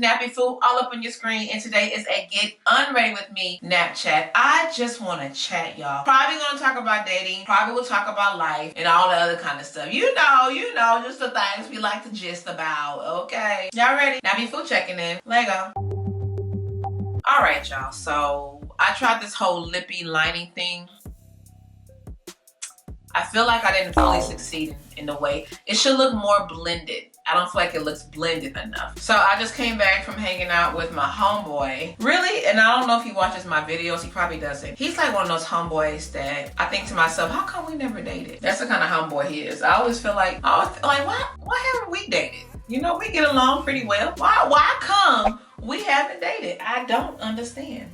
NappyFu all up on your screen, and today is a Get Unready with me nap chat. I just want to chat, y'all. Probably gonna talk about dating, probably will talk about life and all the other kind of stuff. You know, just the things we like to gist about, okay? Y'all ready? NappyFu checking in. Lego. All right, y'all, so I tried this whole lippy lining thing. I feel like I didn't fully succeed in the way. It should look more blended. I don't feel like it looks blended enough. So I just came back from hanging out with my homeboy. Really, and I don't know if he watches my videos, he probably doesn't. He's like one of those homeboys that I think to myself, how come we never dated? That's the kind of homeboy he is. I always feel like, why haven't we dated? You know, we get along pretty well. Why come we haven't dated? I don't understand.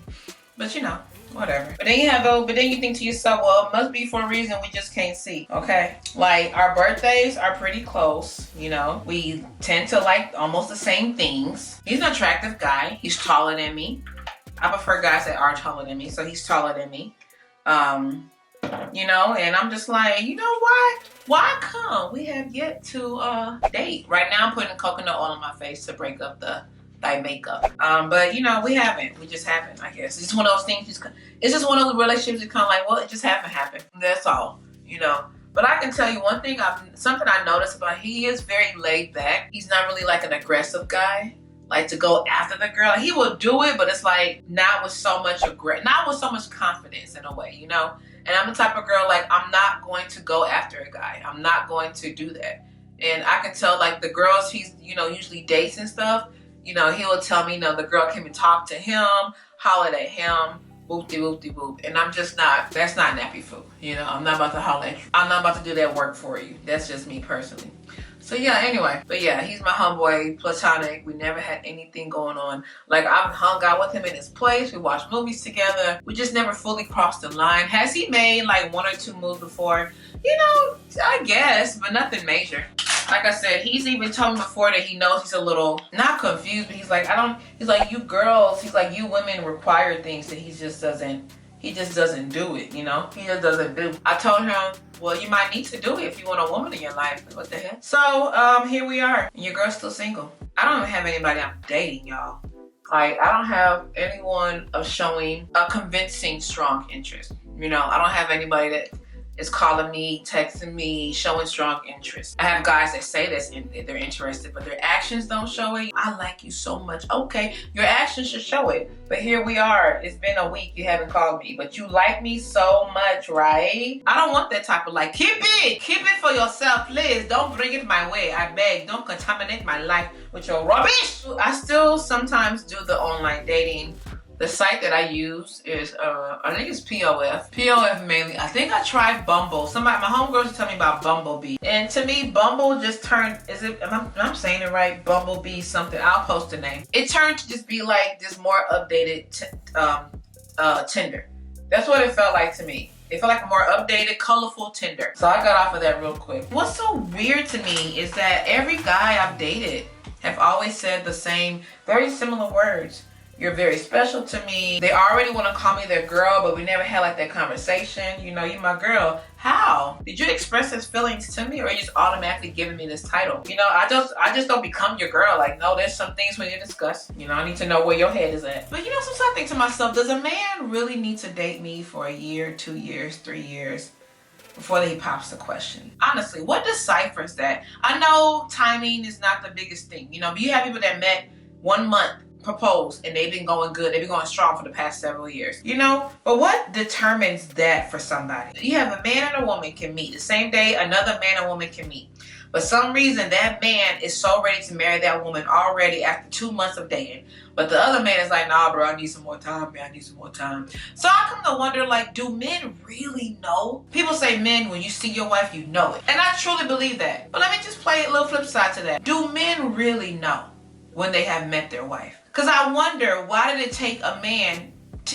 But you know, whatever. But then you think to yourself, well, it must be for a reason we just can't see, okay? Like, our birthdays are pretty close, you know? We tend to like almost the same things. He's an attractive guy. He's taller than me. I prefer guys that are taller than me, so he's taller than me. You know, and I'm just like, you know what? Why come we have yet to date? Right now I'm putting coconut oil on my face to break up the makeup. But you know, we just haven't, I guess. It's just one of those things, it's just one of those relationships that kind of like, well, it just haven't happened. That's all, you know. But I can tell you one thing, something I noticed about, he is very laid back. He's not really like an aggressive guy, like to go after the girl. He will do it, but it's like not with so much confidence in a way, you know. And I'm the type of girl, like, I'm not going to go after a guy. I'm not going to do that. And I can tell, like, the girls he's, you know, usually dates and stuff, you know, he will tell me, you know, the girl came and talked to him, hollered at him, whoop-de-whoop-de-whoop. And I'm just not, that's not NappyFu. You know, I'm not about to holler at you. I'm not about to do that work for you. That's just me personally. So yeah, anyway. But yeah, he's my homeboy, platonic. We never had anything going on. Like, I've hung out with him in his place. We watched movies together. We just never fully crossed the line. Has he made like 1 or 2 moves before? You know, I guess, but nothing major. Like I said, he's even told me before that he knows he's a little, not confused, but he's like, he's like, you girls, he's like, you women require things that he just doesn't do it, you know? He just doesn't do. I told him, well, you might need to do it if you want a woman in your life. What the hell? So, here we are. And your girl's still single. I don't even have anybody I'm dating, y'all. Like, I don't have anyone of showing a convincing strong interest. You know, I don't have anybody that is calling me, texting me, showing strong interest. I have guys that say they're interested, but their actions don't show it. I like you so much. Okay, your actions should show it. But here we are. It's been a week. You haven't called me, but you like me so much, right? I don't want that type of like, keep it for yourself, please. Don't bring it my way. I beg, don't contaminate my life with your rubbish. I still sometimes do the online dating. The site that I use is, I think it's POF. POF mainly. I think I tried Bumble. My homegirls were telling me about Bumblebee. And to me, Bumble just turned, I'm saying it right? Bumblebee something. I'll post the name. It turned to just be like this more updated Tinder. That's what it felt like to me. It felt like a more updated, colorful Tinder. So I got off of that real quick. What's so weird to me is that every guy I've dated have always said the same, very similar words. You're very special to me. They already want to call me their girl, but we never had like that conversation. You know, you my girl. How? Did you express his feelings to me, or are you just automatically giving me this title? You know, I just don't become your girl. Like, no, there's some things we need to discuss. You know, I need to know where your head is at. But you know, sometimes I think to myself, does a man really need to date me for a year, 2 years, 3 years before he pops the question? Honestly, what deciphers that? I know timing is not the biggest thing, you know, but you have people that met 1 month, proposed, and they've been going good. They've been going strong for the past several years, you know? But what determines that for somebody? You have a man and a woman can meet. The same day, another man and woman can meet. But some reason that man is so ready to marry that woman already after 2 months of dating. But the other man is like, nah, bro, I need some more time, man. I need some more time. So I come to wonder, like, do men really know? People say men, when you see your wife, you know it. And I truly believe that. But let me just play a little flip side to that. Do men really know when they have met their wife? Because I wonder, why did it take a man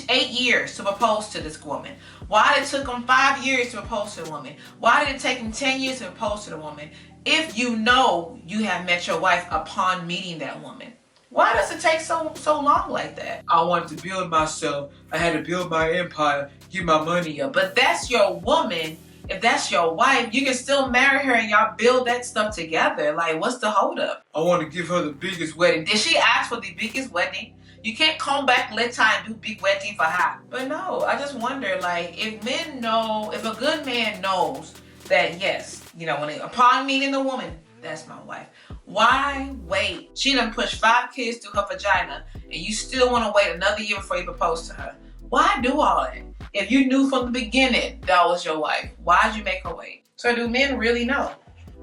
8 years to propose to this woman? Why did it took him 5 years to propose to the woman? Why did it take him 10 years to propose to the woman? If you know you have met your wife upon meeting that woman, why does it take so long like that? I wanted to build myself. I had to build my empire, get my money up. But that's your woman. if that's your wife, you can still marry her and y'all build that stuff together. Like, what's the holdup? I want to give her the biggest wedding. Did she ask for the biggest wedding? You can't come back later and do big wedding for her. But no, I just wonder, like, if men know, if a good man knows that, yes, you know, upon meeting a woman, that's my wife. Why wait? She done pushed 5 kids through her vagina and you still want to wait another year before you propose to her. Why do all that? If you knew from the beginning that was your wife, why'd you make her wait? So do men really know?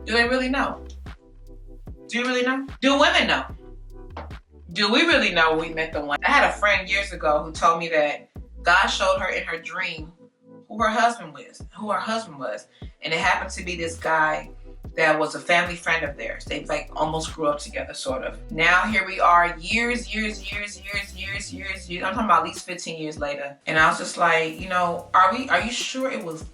Do they really know? Do you really know? Do women know? Do we really know when we met the one? I had a friend years ago who told me that God showed her in her dream who her husband was. And it happened to be this guy that was a family friend of theirs. They like almost grew up together, sort of. Now here we are, years. I'm talking about at least 15 years later. And I was just like, you know, are you sure it was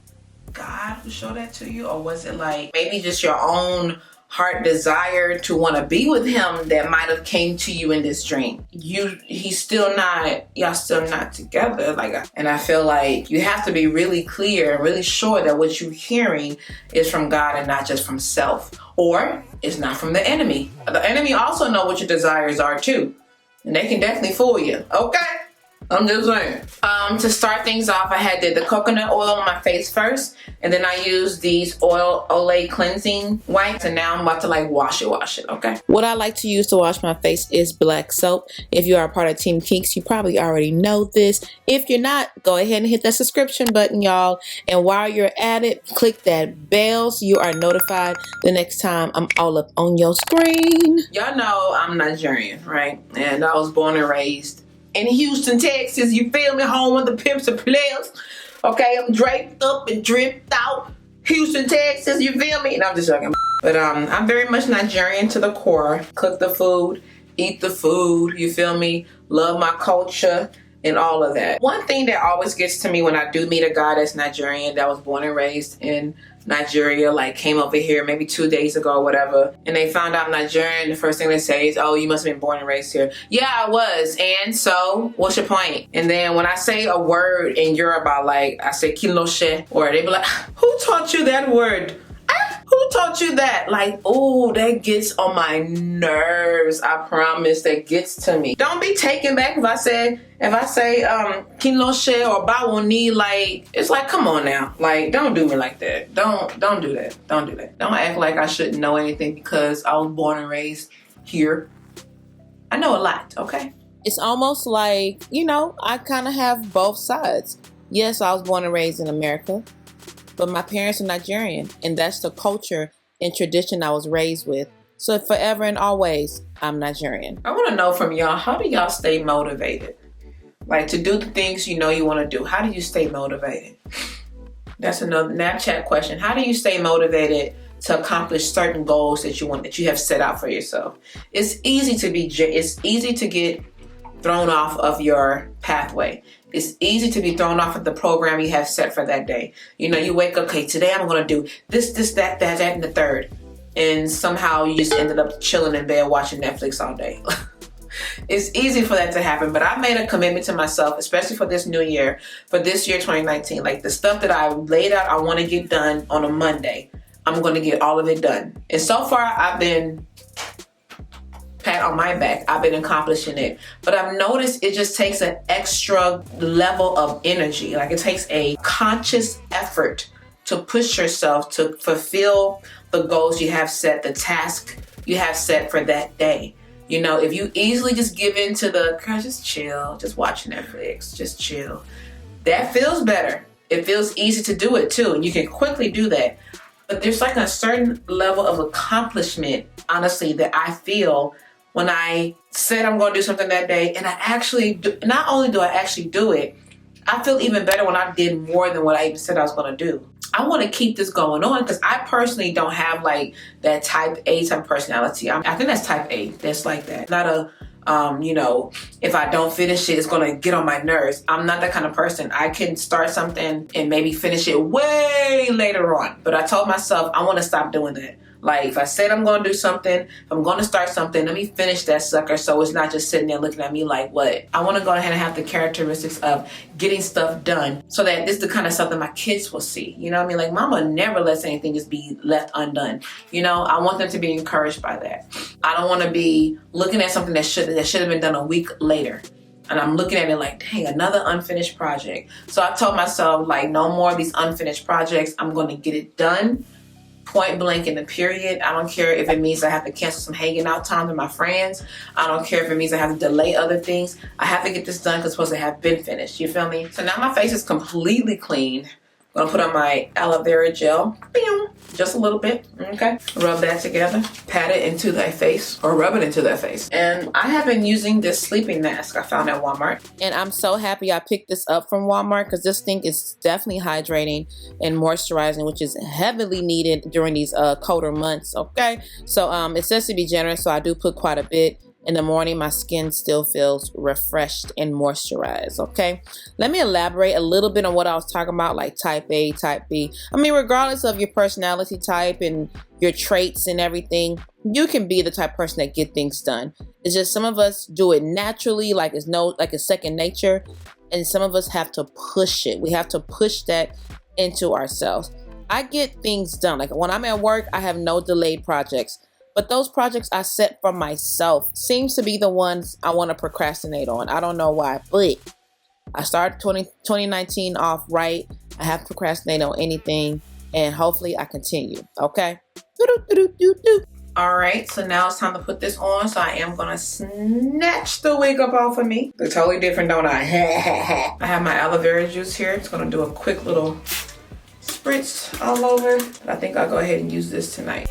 God who showed that to you? Or was it like maybe just your own heart desire to want to be with him that might have came to you in this dream? Y'all still not together. And I feel like you have to be really clear and really sure that what you're hearing is from God and not just from self, or it's not from the enemy. The enemy also know what your desires are too, and they can definitely fool you. Okay, I'm just saying. To start things off, I did the coconut oil on my face first, and then I used these Olay cleansing wipes, and now I'm about to like wash it, okay? What I like to use to wash my face is black soap. If you are a part of Team Kinks, you probably already know this. If you're not, go ahead and hit that subscription button, y'all. And while you're at it, click that bell so you are notified the next time I'm all up on your screen. Y'all know I'm Nigerian, right? And I was born and raised in Houston, Texas, you feel me? Home of the pimps and players. Okay, I'm draped up and dripped out. Houston, Texas, you feel me? And I'm just joking. But I'm very much Nigerian to the core. Cook the food, eat the food, you feel me? Love my culture and all of that. One thing that always gets to me when I do meet a guy that's Nigerian, that was born and raised in Nigeria, like came over here maybe 2 days ago or whatever, and they found out I'm Nigerian, the first thing they say is, oh, you must have been born and raised here. Yeah, I was, and so what's your point? And then when I say a word in Yoruba, like I say kiloshe, or they be like, who taught you that word? Who taught you that? Like, oh, that gets on my nerves. I promise, that gets to me. Don't be taken back if I say kinloshe or bawoni. Like, it's like, come on now. Like, don't do me like that. Don't do that. Don't do that. Don't act like I shouldn't know anything because I was born and raised here. I know a lot, okay? It's almost like, you know, I kind of have both sides. Yes, I was born and raised in America, but my parents are Nigerian, and that's the culture and tradition I was raised with. So forever and always, I'm Nigerian. I want to know from y'all, how do y'all stay motivated? Like, to do the things you know you want to do. How do you stay motivated? That's another Snapchat question. How do you stay motivated to accomplish certain goals that you have set out for yourself? It's easy to get thrown off of your pathway. It's easy to be thrown off of the program you have set for that day. You know, you wake up, okay, today I'm going to do this, that, and the third. And somehow you just ended up chilling in bed watching Netflix all day. It's easy for that to happen, but I made a commitment to myself, especially for this new year, for this year 2019. Like, the stuff that I laid out I want to get done on a Monday, I'm going to get all of it done. And so far, I've been pat on my back. I've been accomplishing it. But I've noticed it just takes an extra level of energy. Like, it takes a conscious effort to push yourself to fulfill the goals you have set, the task you have set for that day. You know, if you easily just give in to the, girl, just chill, just watch Netflix, just chill. That feels better. It feels easy to do it too, and you can quickly do that. But there's like a certain level of accomplishment, honestly, that I feel when I said I'm going to do something that day, and I actually do. Not only do I actually do it, I feel even better when I did more than what I even said I was going to do. I want to keep this going on because I personally don't have like that type A type personality. I think that's type A. That's like that. Not a, you know, if I don't finish it, it's going to get on my nerves. I'm not that kind of person. I can start something and maybe finish it way later on. But I told myself I want to stop doing that. Like, if I said I'm going to do something, if I'm going to start something, let me finish that sucker so it's not just sitting there looking at me like, what? I want to go ahead and have the characteristics of getting stuff done so that this is the kind of stuff that my kids will see. You know what I mean? Like, mama never lets anything just be left undone. You know, I want them to be encouraged by that. I don't want to be looking at something that should have been done a week later. And I'm looking at it like, dang, another unfinished project. So I told myself, like, no more of these unfinished projects. I'm going to get it done, point blank in the period. I don't care if it means I have to cancel some hanging out time with my friends. I don't care if it means I have to delay other things. I have to get this done because it's supposed to have been finished. You feel me? So now my face is completely clean. I'm gonna put on my aloe vera gel, just a little bit, okay? Rub that together, pat it into that face, or rub it into that face. And I have been using this sleeping mask I found at Walmart. And I'm so happy I picked this up from Walmart because this thing is definitely hydrating and moisturizing, which is heavily needed during these colder months, okay? So it says to be generous, so I do put quite a bit. In the morning, my skin still feels refreshed and moisturized, okay? Let me elaborate a little bit on what I was talking about, like type A, type B. I mean, regardless of your personality type and your traits and everything, you can be the type of person that get things done. It's just some of us do it naturally, like it's second nature, and some of us have to push it. We have to push that into ourselves. I get things done. Like when I'm at work, I have no delayed projects. But those projects I set for myself seems to be the ones I want to procrastinate on. I don't know why, but I started 2019 off right. I have to procrastinate on anything, and hopefully I continue, okay? All right, so now it's time to put this on. So I am going to snatch the wig up off of me. They're totally different, don't I? I have my aloe vera juice here. It's going to do a quick little spritz all over. But I think I'll go ahead and use this tonight.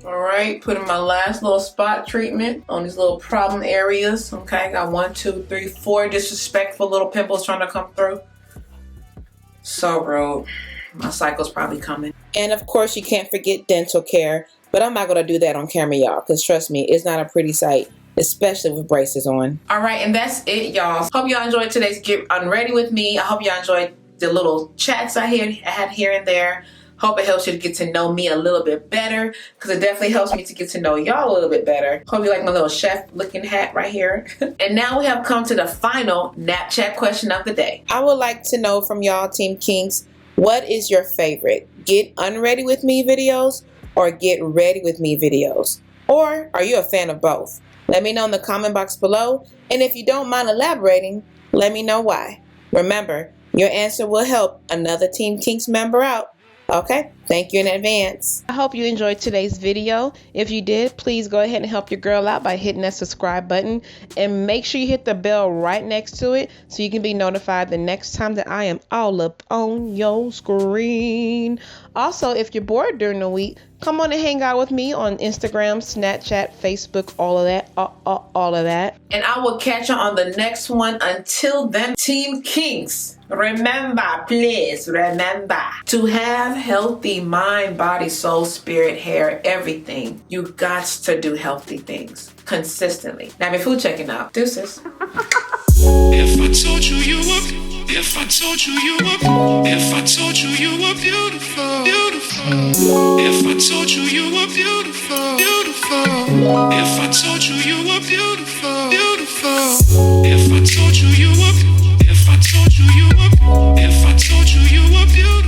All right, putting my last little spot treatment on these little problem areas. Okay, I got 1, 2, 3, 4 disrespectful little pimples trying to come through. So rude. My cycle's probably coming. And of course, you can't forget dental care. But I'm not going to do that on camera, y'all, because trust me, it's not a pretty sight, especially with braces on. All right, and that's it, y'all. Hope y'all enjoyed today's Get Unready with me. I hope y'all enjoyed the little chats I had here and there. Hope it helps you to get to know me a little bit better, because it definitely helps me to get to know y'all a little bit better. Hope you like my little chef looking hat right here. And now we have come to the final Nap Chat question of the day. I would like to know from y'all, Team Kinks, what is your favorite? Get Unready with me videos or Get Ready with me videos? Or are you a fan of both? Let me know in the comment box below. And if you don't mind elaborating, let me know why. Remember, your answer will help another Team Kinks member out. Okay, thank you in advance. I hope you enjoyed today's video. If you did, please go ahead and help your girl out by hitting that subscribe button, and make sure you hit the bell right next to it so you can be notified the next time that I am all up on your screen. Also, if you're bored during the week, come on and hang out with me on Instagram, Snapchat, Facebook, all of that, all of that. And I will catch you on the next one. Until then, Team Kinks, remember, please remember to have healthy mind, body, soul, spirit, hair, everything. You got to do healthy things consistently. NappyFu checking out. Deuces. If I told you you were, if I told you you were, if I told you you were beautiful, beautiful. If I told you you were beautiful, beautiful. If I told you you were beautiful, beautiful. If I told you you were, if I told you you were, if I told you you were beautiful.